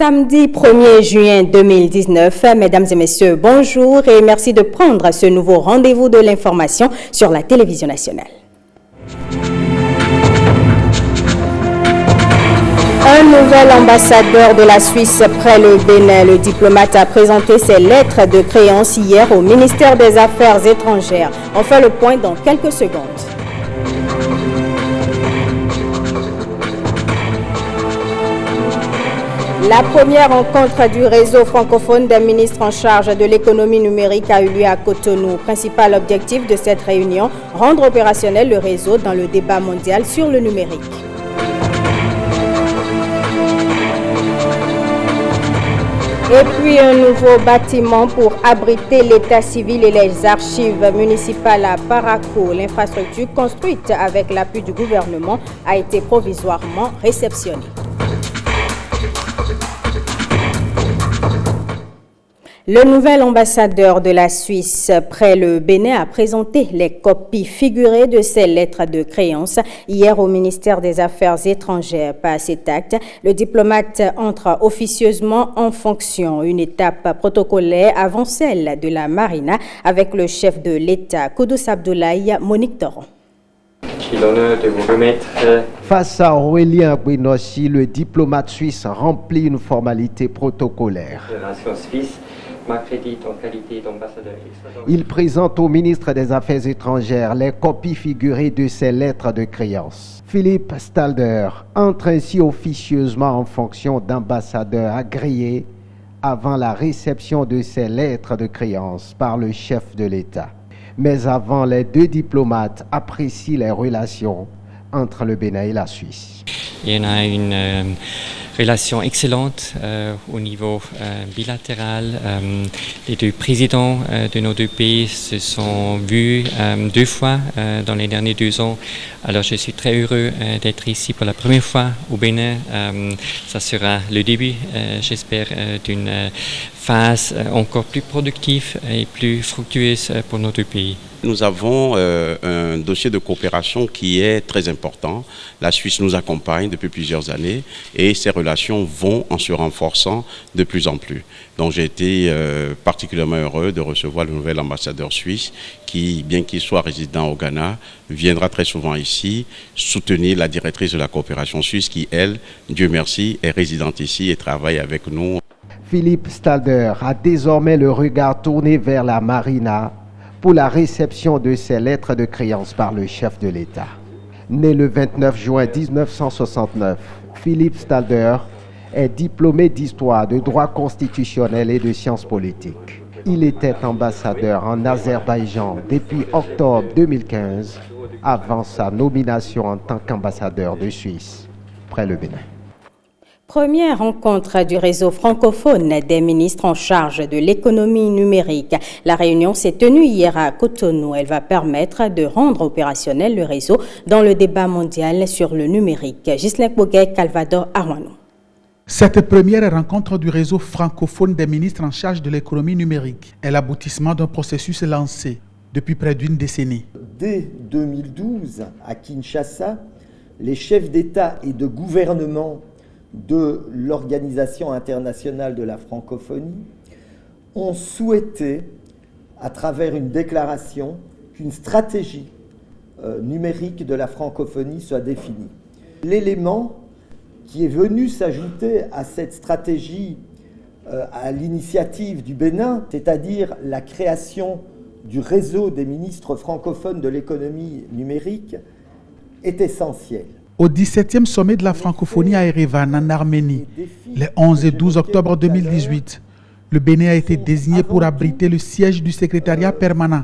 Samedi 1er juin 2019, mesdames et messieurs, bonjour et merci de prendre ce nouveau rendez-vous de l'information sur la télévision nationale. Un nouvel ambassadeur de la Suisse près le Bénin, le diplomate a présenté ses lettres de créance hier au ministère des Affaires étrangères. On fait le point dans quelques secondes. La première rencontre du réseau francophone des ministres en charge de l'économie numérique a eu lieu à Cotonou. Principal objectif de cette réunion, rendre opérationnel le réseau dans le débat mondial sur le numérique. Et puis un nouveau bâtiment pour abriter l'état civil et les archives municipales à Parakou. L'infrastructure construite avec l'appui du gouvernement a été provisoirement réceptionnée. Le nouvel ambassadeur de la Suisse près le Bénin a présenté les copies figurées de ses lettres de créance hier au ministère des Affaires étrangères. Par cet acte, le diplomate entre officieusement en fonction, une étape protocolaire avant celle de la Marina avec le chef de l'État, Koudous Abdoulaye, Monique Toron. J'ai l'honneur de vous remettre. Face à Aurélien Bouinossi, le diplomate suisse remplit une formalité protocolaire. M'accrédite en qualité d'ambassadeur. Il présente au ministre des Affaires étrangères les copies figurées de ses lettres de créance. Philippe Stalder entre ainsi officieusement en fonction d'ambassadeur agréé avant la réception de ses lettres de créance par le chef de l'État. Mais avant, les deux diplomates apprécient les relations entre le Bénin et la Suisse. Il y en a une relation excellente au niveau bilatéral. Les deux présidents de nos deux pays se sont vus 2 fois dans les derniers 2 ans. Alors je suis très heureux d'être ici pour la première fois au Bénin. Ça sera le début, j'espère, d'une phase encore plus productive et plus fructueuse pour nos deux pays. Nous avons un dossier de coopération qui est très important. La Suisse nous accompagne depuis plusieurs années et ces relations vont en se renforçant de plus en plus. Donc j'ai été particulièrement heureux de recevoir le nouvel ambassadeur suisse qui, bien qu'il soit résident au Ghana, viendra très souvent ici soutenir la directrice de la coopération suisse qui, elle, Dieu merci, est résidente ici et travaille avec nous. Philippe Stalder a désormais le regard tourné vers la Marina pour la réception de ses lettres de créance par le chef de l'État. Né le 29 juin 1969, Philippe Stalder est diplômé d'histoire, de droit constitutionnel et de sciences politiques. Il était ambassadeur en Azerbaïdjan depuis octobre 2015, avant sa nomination en tant qu'ambassadeur de Suisse près le Bénin. Première rencontre du réseau francophone des ministres en charge de l'économie numérique. La réunion s'est tenue hier à Cotonou. Elle va permettre de rendre opérationnel le réseau dans le débat mondial sur le numérique. Ghislain Boguet, Calvador Arwano. Cette première rencontre du réseau francophone des ministres en charge de l'économie numérique est l'aboutissement d'un processus lancé depuis près d'une décennie. Dès 2012, à Kinshasa, les chefs d'État et de gouvernement de l'Organisation internationale de la francophonie ont souhaité, à travers une déclaration, qu'une stratégie numérique de la francophonie soit définie. L'élément qui est venu s'ajouter à cette stratégie à l'initiative du Bénin, c'est-à-dire la création du réseau des ministres francophones de l'économie numérique, est essentiel. Au 17e sommet de la francophonie à Erevan, en Arménie, les 11 et 12 octobre 2018, le Bénin a été désigné pour abriter le siège du secrétariat permanent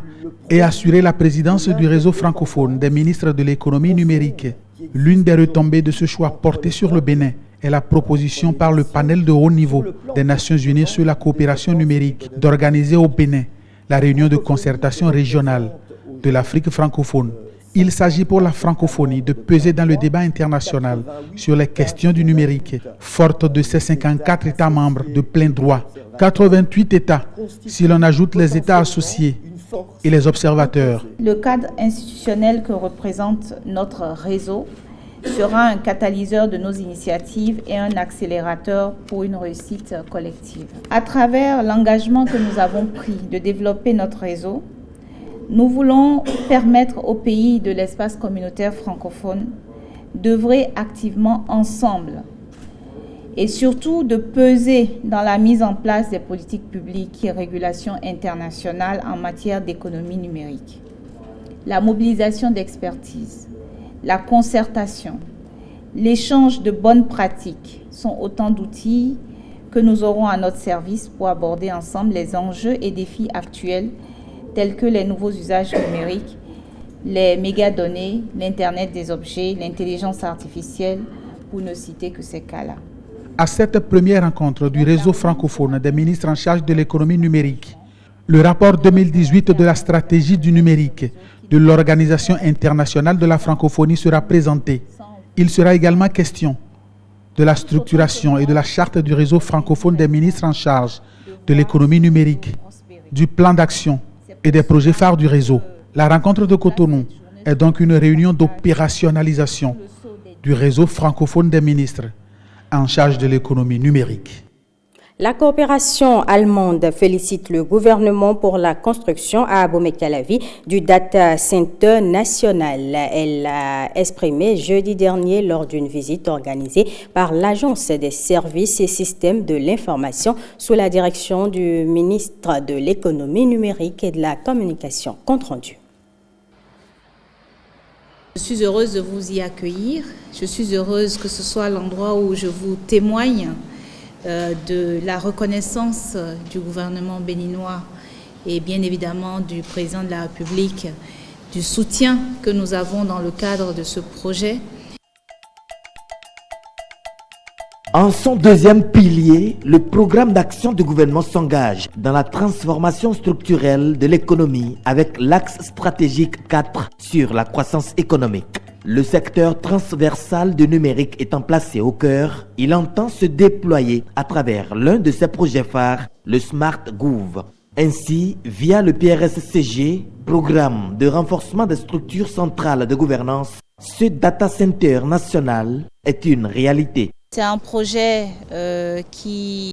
et assurer la présidence du réseau francophone des ministres de l'économie numérique. L'une des retombées de ce choix porté sur le Bénin est la proposition par le panel de haut niveau des Nations Unies sur la coopération numérique d'organiser au Bénin la réunion de concertation régionale de l'Afrique francophone. Il s'agit pour la francophonie de peser dans le débat international sur les questions du numérique, forte de ses 54 États membres de plein droit, 88 États, si l'on ajoute les États associés et les observateurs. Le cadre institutionnel que représente notre réseau, sera un catalyseur de nos initiatives et un accélérateur pour une réussite collective. À travers l'engagement que nous avons pris de développer notre réseau, nous voulons permettre aux pays de l'espace communautaire francophone d'œuvrer activement ensemble et surtout de peser dans la mise en place des politiques publiques et régulations internationales en matière d'économie numérique. La mobilisation d'expertise, la concertation, l'échange de bonnes pratiques sont autant d'outils que nous aurons à notre service pour aborder ensemble les enjeux et défis actuels tels que les nouveaux usages numériques, les mégadonnées, l'Internet des objets, l'intelligence artificielle, pour ne citer que ces cas-là. À cette première rencontre du réseau francophone des ministres en charge de l'économie numérique, le rapport 2018 de la stratégie du numérique de l'Organisation internationale de la francophonie sera présenté. Il sera également question de la structuration et de la charte du réseau francophone des ministres en charge de l'économie numérique, du plan d'action et des projets phares du réseau. La rencontre de Cotonou est donc une réunion d'opérationnalisation du réseau francophone des ministres en charge de l'économie numérique. La coopération allemande félicite le gouvernement pour la construction à Abomey-Calavi du Data Center national. Elle l'a exprimé jeudi dernier lors d'une visite organisée par l'Agence des services et systèmes de l'information sous la direction du ministre de l'économie numérique et de la communication. Compte rendu. Je suis heureuse de vous y accueillir. Je suis heureuse que ce soit l'endroit où je vous témoigne de la reconnaissance du gouvernement béninois et bien évidemment du président de la République, du soutien que nous avons dans le cadre de ce projet. En son deuxième pilier, le programme d'action du gouvernement s'engage dans la transformation structurelle de l'économie avec l'axe stratégique 4 sur la croissance économique. Le secteur transversal du numérique étant placé au cœur, il entend se déployer à travers l'un de ses projets phares, le Smart Gouv. Ainsi, via le PRSCG, programme de renforcement des structures centrales de gouvernance, ce data center national est une réalité. C'est un projet qui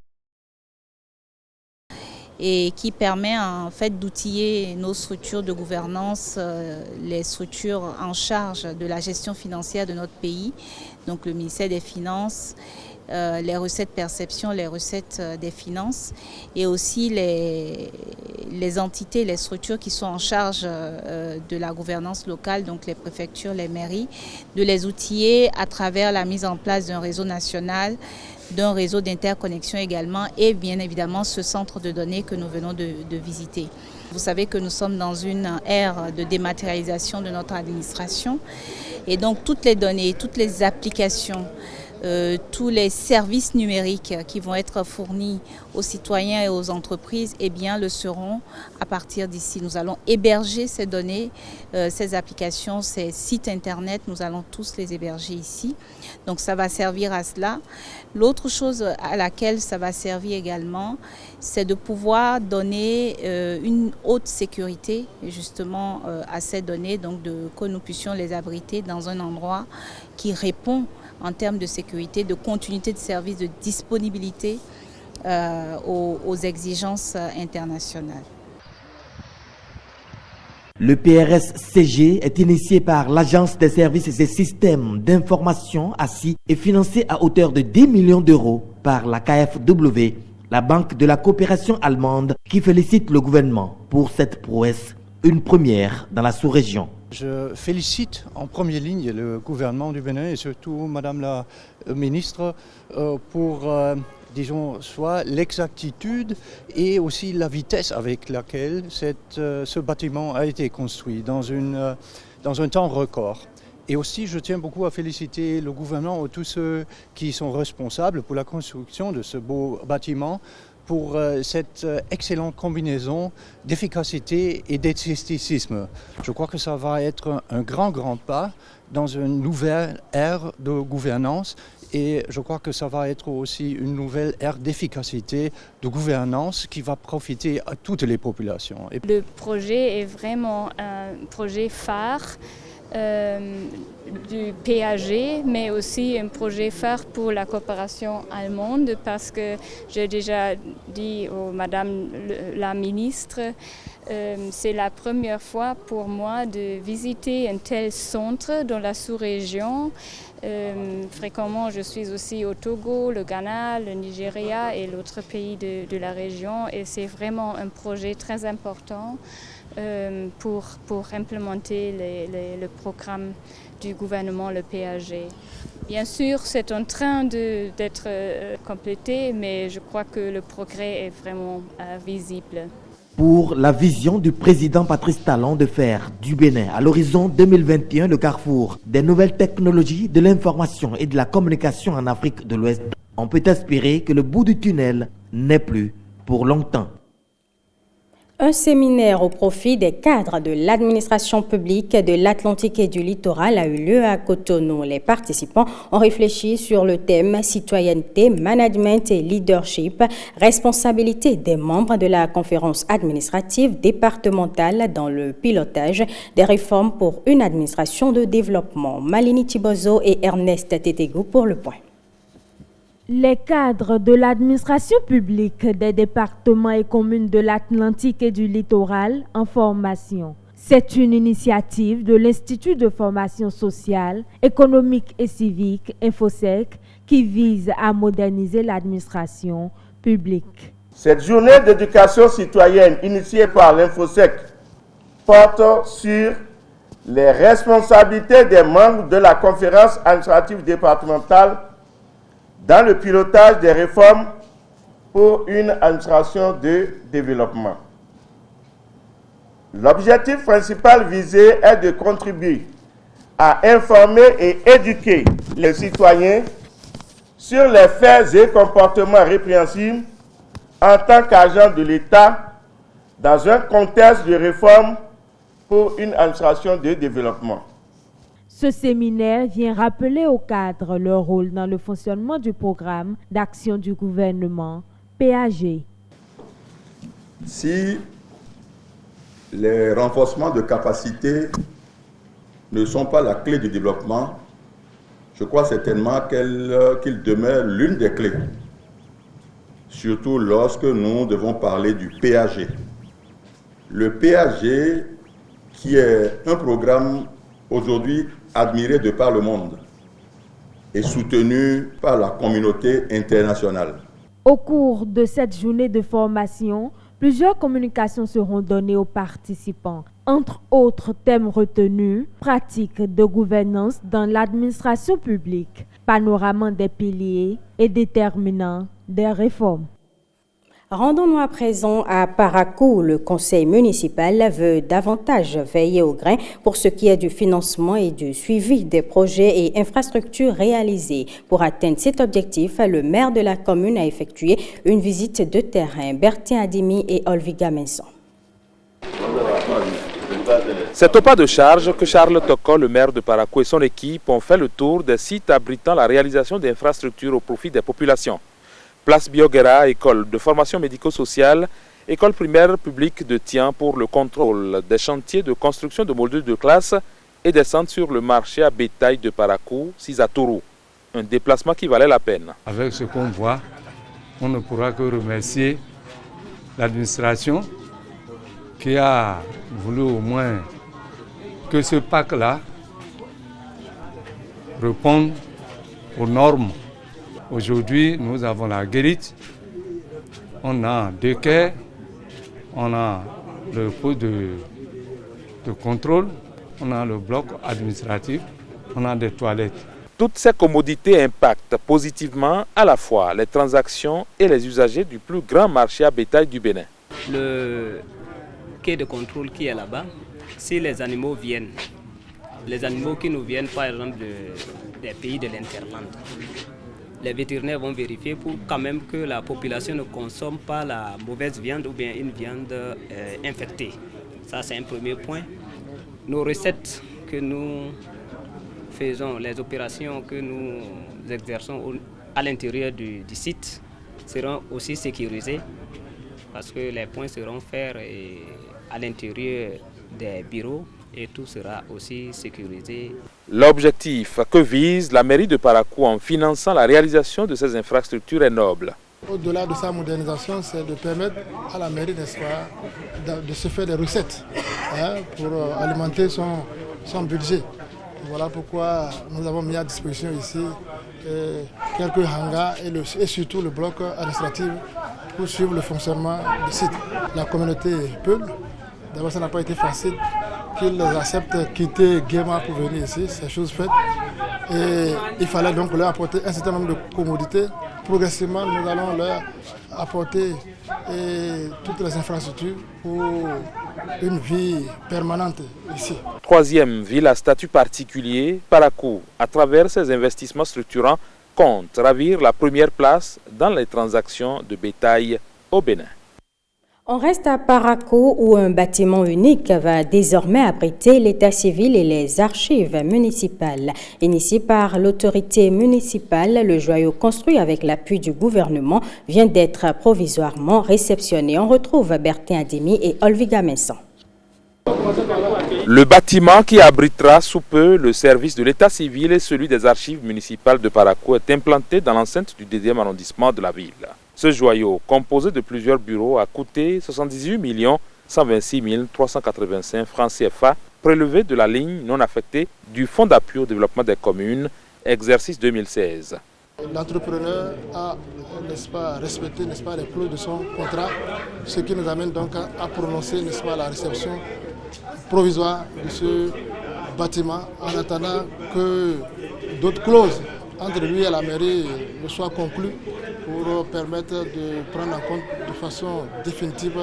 permet en fait d'outiller nos structures de gouvernance, les structures en charge de la gestion financière de notre pays, donc le ministère des Finances, les recettes perception, les recettes des finances et aussi les entités, les structures qui sont en charge de la gouvernance locale, donc les préfectures, les mairies, de les outiller à travers la mise en place d'un réseau national, d'un réseau d'interconnexion également et bien évidemment ce centre de données que nous venons de visiter. Vous savez que nous sommes dans une ère de dématérialisation de notre administration et donc toutes les données, toutes les applications, tous les services numériques qui vont être fournis aux citoyens et aux entreprises, eh bien, le seront à partir d'ici. Nous allons héberger ces données, ces applications, ces sites internet, nous allons tous les héberger ici. Donc ça va servir à cela. L'autre chose à laquelle ça va servir également, c'est de pouvoir donner une haute sécurité justement à ces données, donc que nous puissions les abriter dans un endroit qui répond en termes de sécurité, de continuité de service, de disponibilité aux exigences internationales. Le PRSCG est initié par l'Agence des services et systèmes d'information ASI et financé à hauteur de 10 millions d'euros par la KfW, la Banque de la coopération allemande, qui félicite le gouvernement pour cette prouesse, une première dans la sous-région. Je félicite en première ligne le gouvernement du Bénin et surtout Madame la ministre pour, disons, soit l'exactitude et aussi la vitesse avec laquelle ce bâtiment a été construit dans un temps record. Et aussi, je tiens beaucoup à féliciter le gouvernement et tous ceux qui sont responsables pour la construction de ce beau bâtiment, pour cette excellente combinaison d'efficacité et d'esthéticisme. Je crois que ça va être un grand pas dans une nouvelle ère de gouvernance et je crois que ça va être aussi une nouvelle ère d'efficacité de gouvernance qui va profiter à toutes les populations. Le projet est vraiment un projet phare du PAG, mais aussi un projet phare pour la coopération allemande, parce que j'ai déjà dit à Madame la ministre, c'est la première fois pour moi de visiter un tel centre dans la sous-région. Fréquemment, je suis aussi au Togo, le Ghana, le Nigeria et l'autre pays de la région, et c'est vraiment un projet très important pour implémenter le programme du gouvernement, le PAG. Bien sûr, c'est en train d'être complété, mais je crois que le progrès est vraiment visible. Pour la vision du président Patrice Talon de faire du Bénin à l'horizon 2021 le carrefour des nouvelles technologies de l'information et de la communication en Afrique de l'Ouest, on peut espérer que le bout du tunnel n'est plus pour longtemps. Un séminaire au profit des cadres de l'administration publique de l'Atlantique et du littoral a eu lieu à Cotonou. Les participants ont réfléchi sur le thème citoyenneté, management et leadership, responsabilité des membres de la conférence administrative départementale dans le pilotage des réformes pour une administration de développement. Malini Tibozo et Ernest Tétégou pour le point. Les cadres de l'administration publique des départements et communes de l'Atlantique et du littoral en formation. C'est une initiative de l'Institut de formation sociale, économique et civique, InfoSec, qui vise à moderniser l'administration publique. Cette journée d'éducation citoyenne initiée par l'InfoSec porte sur les responsabilités des membres de la conférence administrative départementale dans le pilotage des réformes pour une administration de développement. L'objectif principal visé est de contribuer à informer et éduquer les citoyens sur les faits et comportements répréhensibles en tant qu'agents de l'État dans un contexte de réforme pour une administration de développement. Ce séminaire vient rappeler aux cadres leur rôle dans le fonctionnement du programme d'action du gouvernement, PAG. Si les renforcements de capacités ne sont pas la clé du développement, je crois certainement qu'ils demeurent l'une des clés, surtout lorsque nous devons parler du PAG. Le PAG, qui est un programme aujourd'hui admiré de par le monde et soutenu par la communauté internationale. Au cours de cette journée de formation, plusieurs communications seront données aux participants. Entre autres thèmes retenus, pratiques de gouvernance dans l'administration publique, panorama des piliers et déterminants des réformes. Rendons-nous à présent à Parakou. Le conseil municipal veut davantage veiller au grain pour ce qui est du financement et du suivi des projets et infrastructures réalisés. Pour atteindre cet objectif, le maire de la commune a effectué une visite de terrain. Bertin Adimi et Olviga Menson. C'est au pas de charge que Charles Toko, le maire de Parakou et son équipe ont fait le tour des sites abritant la réalisation d'infrastructures au profit des populations. Place Bioguera, école de formation médico-sociale, école primaire publique de Tien pour le contrôle des chantiers de construction de modules de classe et des centres sur le marché à bétail de Parakou, Sisatourou. Un déplacement qui valait la peine. Avec ce qu'on voit, on ne pourra que remercier l'administration qui a voulu au moins que ce parc-là réponde aux normes. Aujourd'hui, nous avons la guérite, on a deux quais, on a le poste de contrôle, on a le bloc administratif, on a des toilettes. Toutes ces commodités impactent positivement à la fois les transactions et les usagers du plus grand marché à bétail du Bénin. Le quai de contrôle qui est là-bas, si les animaux viennent, les animaux qui nous viennent par exemple des pays de l'Interland, les vétérinaires vont vérifier pour quand même que la population ne consomme pas la mauvaise viande ou bien une viande infectée. Ça, c'est un premier point. Nos recettes que nous faisons, les opérations que nous exerçons à l'intérieur du site seront aussi sécurisées parce que les points seront faits à l'intérieur des bureaux et tout sera aussi sécurisé. L'objectif que vise la mairie de Parakou en finançant la réalisation de ces infrastructures est noble. Au-delà de sa modernisation, c'est de permettre à la mairie, n'est-ce pas, de se faire des recettes pour alimenter son budget. Voilà pourquoi nous avons mis à disposition ici quelques hangars et surtout le bloc administratif pour suivre le fonctionnement du site. La communauté Peul, d'abord ça n'a pas été facile qu'ils acceptent quitter Guéma pour venir ici, c'est chose faite. Et il fallait donc leur apporter un certain nombre de commodités. Progressivement, nous allons leur apporter toutes les infrastructures pour une vie permanente ici. Troisième ville à statut particulier, Parakou, à travers ses investissements structurants, compte ravir la première place dans les transactions de bétail au Bénin. On reste à Parakou où un bâtiment unique va désormais abriter l'état civil et les archives municipales. Initié par l'autorité municipale, le joyau construit avec l'appui du gouvernement vient d'être provisoirement réceptionné. On retrouve Bertin Adimi et Olviga Messon. Le bâtiment qui abritera sous peu le service de l'état civil et celui des archives municipales de Parakou est implanté dans l'enceinte du 2e arrondissement de la ville. Ce joyau, composé de plusieurs bureaux, a coûté 78 126 385 francs CFA, prélevés de la ligne non affectée du Fonds d'appui au développement des communes, exercice 2016. L'entrepreneur a, n'est-ce pas, respecté, n'est-ce pas, les clauses de son contrat, ce qui nous amène donc à prononcer, n'est-ce pas, la réception provisoire de ce bâtiment en attendant que d'autres clauses entre lui et la mairie ne soient conclues pour permettre de prendre en compte de façon définitive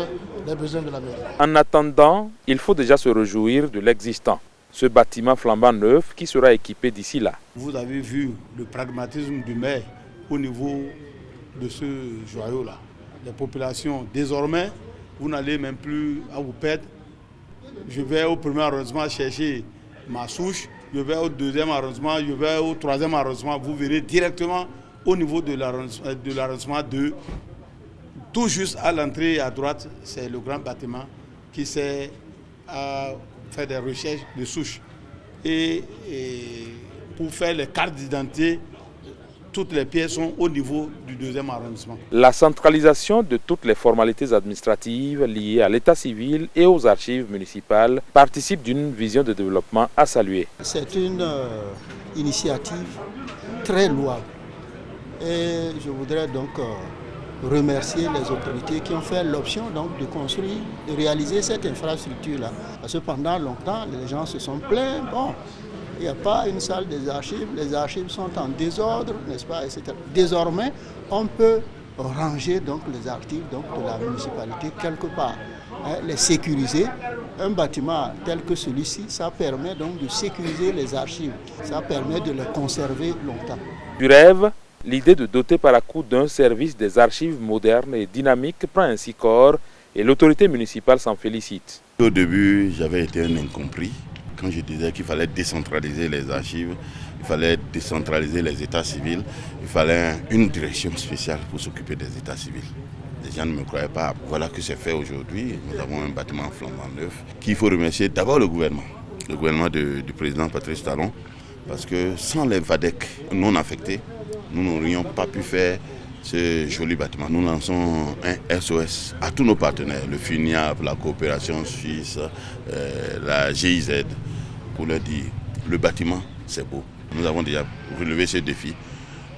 les besoins de la mairie. En attendant, il faut déjà se réjouir de l'existant. Ce bâtiment flambant neuf qui sera équipé d'ici là. Vous avez vu le pragmatisme du maire au niveau de ce joyau-là. Les populations, désormais, vous n'allez même plus à vous perdre. Je vais au premier arrondissement chercher ma souche, je vais au 2e arrondissement, je vais au 3e arrondissement. Vous verrez directement au niveau de l'arrondissement 2, tout juste à l'entrée à droite, c'est le grand bâtiment qui sert à faire des recherches de souches. Et pour faire les cartes d'identité, toutes les pièces sont au niveau du 2e arrondissement. La centralisation de toutes les formalités administratives liées à l'état civil et aux archives municipales participe d'une vision de développement à saluer. C'est une initiative très louable. Et je voudrais donc remercier les autorités qui ont fait l'option de construire, de réaliser cette infrastructure-là. Parce que pendant longtemps, les gens se sont plaints. Bon, il n'y a pas une salle des archives, les archives sont en désordre, n'est-ce pas, etc. Désormais, on peut ranger donc les archives de la municipalité quelque part, les sécuriser. Un bâtiment tel que celui-ci, ça permet donc de sécuriser les archives, ça permet de les conserver longtemps. Du rêve, l'idée de doter Parakou d'un service des archives modernes et dynamiques prend ainsi corps et l'autorité municipale s'en félicite. Au début, j'avais été un incompris. Quand je disais qu'il fallait décentraliser les archives, il fallait décentraliser les états civils, il fallait une direction spéciale pour s'occuper des états civils. Les gens ne me croyaient pas. Voilà que c'est fait aujourd'hui. Nous avons un bâtiment flambant neuf qu'il faut remercier d'abord le gouvernement du président Patrice Talon, parce que sans les VADEC non affectés, nous n'aurions pas pu faire ce joli bâtiment. Nous lançons un SOS à tous nos partenaires, le FUNIAP, la coopération suisse, la GIZ, pour leur dire le bâtiment c'est beau. Nous avons déjà relevé ce défi.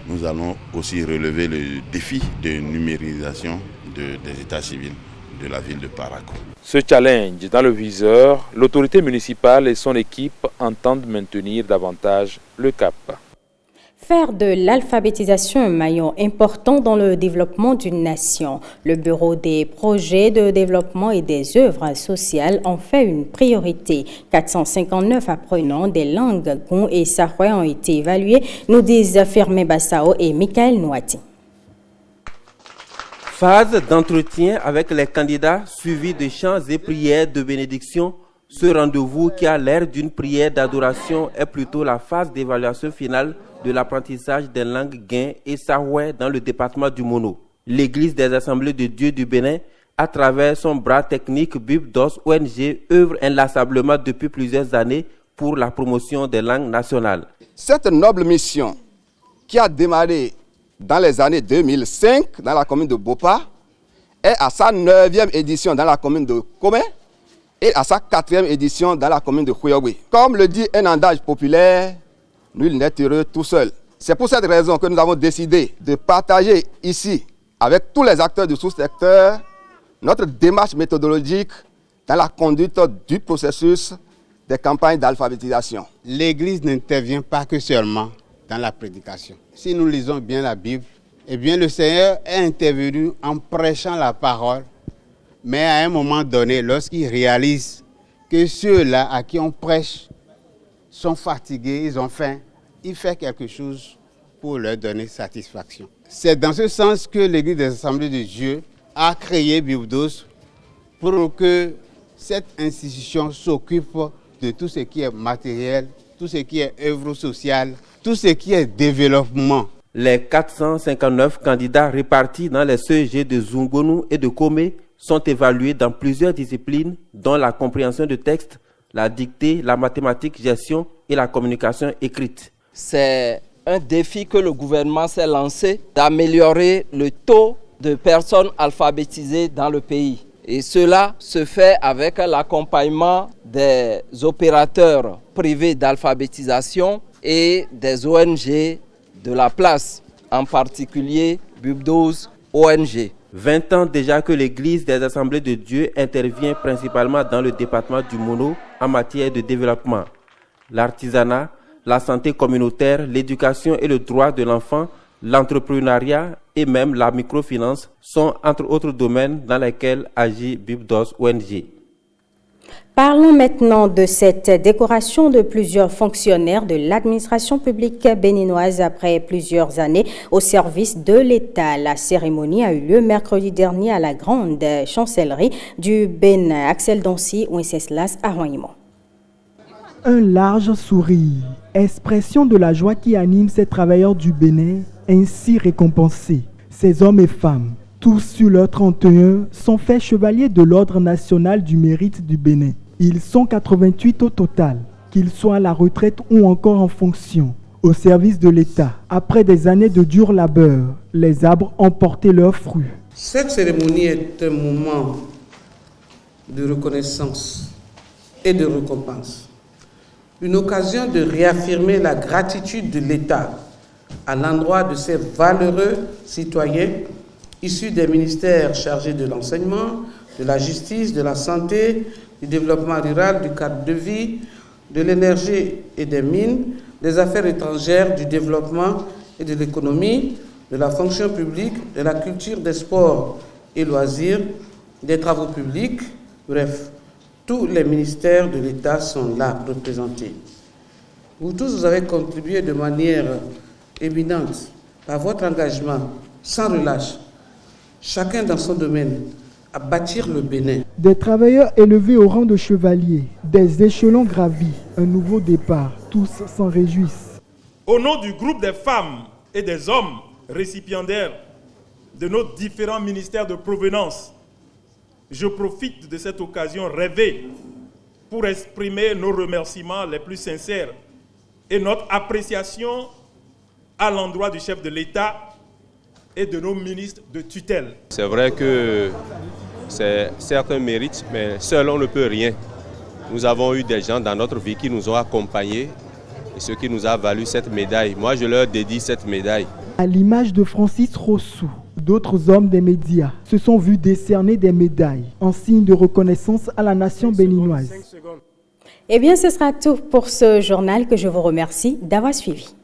Nous allons aussi relever le défi de numérisation des états civils de la ville de Parakou. Ce challenge dans le viseur, l'autorité municipale et son équipe entendent maintenir davantage le cap. Faire de l'alphabétisation un maillon important dans le développement d'une nation. Le Bureau des projets de développement et des œuvres sociales en fait une priorité. 459 apprenants des langues Gon et Sahwe ont été évalués, nous disent Fermé Bassao et Michael Nouati. Phase d'entretien avec les candidats suivi de chants et prières de bénédiction. Ce rendez-vous qui a l'air d'une prière d'adoration est plutôt la phase d'évaluation finale de l'apprentissage des langues Guin et Sahwe dans le département du Mono. L'église des Assemblées de Dieu du Bénin à travers son bras technique, BIBDOS ONG œuvre inlassablement depuis plusieurs années pour la promotion des langues nationales. Cette noble mission qui a démarré dans les années 2005 dans la commune de Bopa est à sa 9e édition dans la commune de Komé et à sa 4e édition dans la commune de Khouyogoui. Comme le dit un adage populaire, nul n'est heureux tout seul. C'est pour cette raison que nous avons décidé de partager ici avec tous les acteurs du sous-secteur notre démarche méthodologique dans la conduite du processus des campagnes d'alphabétisation. L'Église n'intervient pas que seulement dans la prédication. Si nous lisons bien la Bible, eh bien le Seigneur est intervenu en prêchant la parole, mais à un moment donné, lorsqu'il réalise que ceux-là à qui on prêche sont fatigués, ils ont faim, il fait quelque chose pour leur donner satisfaction. C'est dans ce sens que l'Église des Assemblées de Dieu a créé BIBDOS pour que cette institution s'occupe de tout ce qui est matériel, tout ce qui est œuvre sociale, tout ce qui est développement. Les 459 candidats répartis dans les CEG de Zungonou et de Komé sont évalués dans plusieurs disciplines, dont la compréhension de texte, la dictée, la mathématique, gestion et la communication écrite. C'est un défi que le gouvernement s'est lancé d'améliorer le taux de personnes alphabétisées dans le pays. Et cela se fait avec l'accompagnement des opérateurs privés d'alphabétisation et des ONG de la place, en particulier BIBDOS ONG. 20 ans déjà que l'Église des Assemblées de Dieu intervient principalement dans le département du Mono en matière de développement. L'artisanat, la santé communautaire, l'éducation et le droit de l'enfant, l'entrepreneuriat et même la microfinance sont entre autres domaines dans lesquels agit BIBDOS ONG. Parlons maintenant de cette décoration de plusieurs fonctionnaires de l'administration publique béninoise après plusieurs années au service de l'État. La cérémonie a eu lieu mercredi dernier à la grande chancellerie du Bénin. Axel Donsi, Wenceslas Arroymo. Un large sourire, expression de la joie qui anime ces travailleurs du Bénin, ainsi récompensés. Ces hommes et femmes, tous sur leur 31, sont faits chevaliers de l'Ordre national du mérite du Bénin. Ils sont 88 au total, qu'ils soient à la retraite ou encore en fonction, au service de l'État. Après des années de dur labeur, les arbres ont porté leurs fruits. Cette cérémonie est un moment de reconnaissance et de récompense. Une occasion de réaffirmer la gratitude de l'État à l'endroit de ces valeureux citoyens issus des ministères chargés de l'enseignement, de la justice, de la santé, du développement rural, du cadre de vie, de l'énergie et des mines, des affaires étrangères, du développement et de l'économie, de la fonction publique, de la culture, des sports et loisirs, des travaux publics, bref, tous les ministères de l'État sont là représentés. Vous tous, vous avez contribué de manière évidente par votre engagement, sans relâche, chacun dans son domaine, à bâtir le Bénin. Des travailleurs élevés au rang de chevaliers, des échelons gravis, un nouveau départ, tous s'en réjouissent. Au nom du groupe des femmes et des hommes récipiendaires de nos différents ministères de provenance, je profite de cette occasion rêvée pour exprimer nos remerciements les plus sincères et notre appréciation à l'endroit du chef de l'État et de nos ministres de tutelle. C'est vrai que c'est certes un mérite, mais seul on ne peut rien. Nous avons eu des gens dans notre vie qui nous ont accompagnés et ce qui nous a valu cette médaille. Moi, je leur dédie cette médaille. À l'image de Francis Rossou, d'autres hommes des médias se sont vus décerner des médailles en signe de reconnaissance à la nation béninoise. Eh bien, ce sera tout pour ce journal que je vous remercie d'avoir suivi.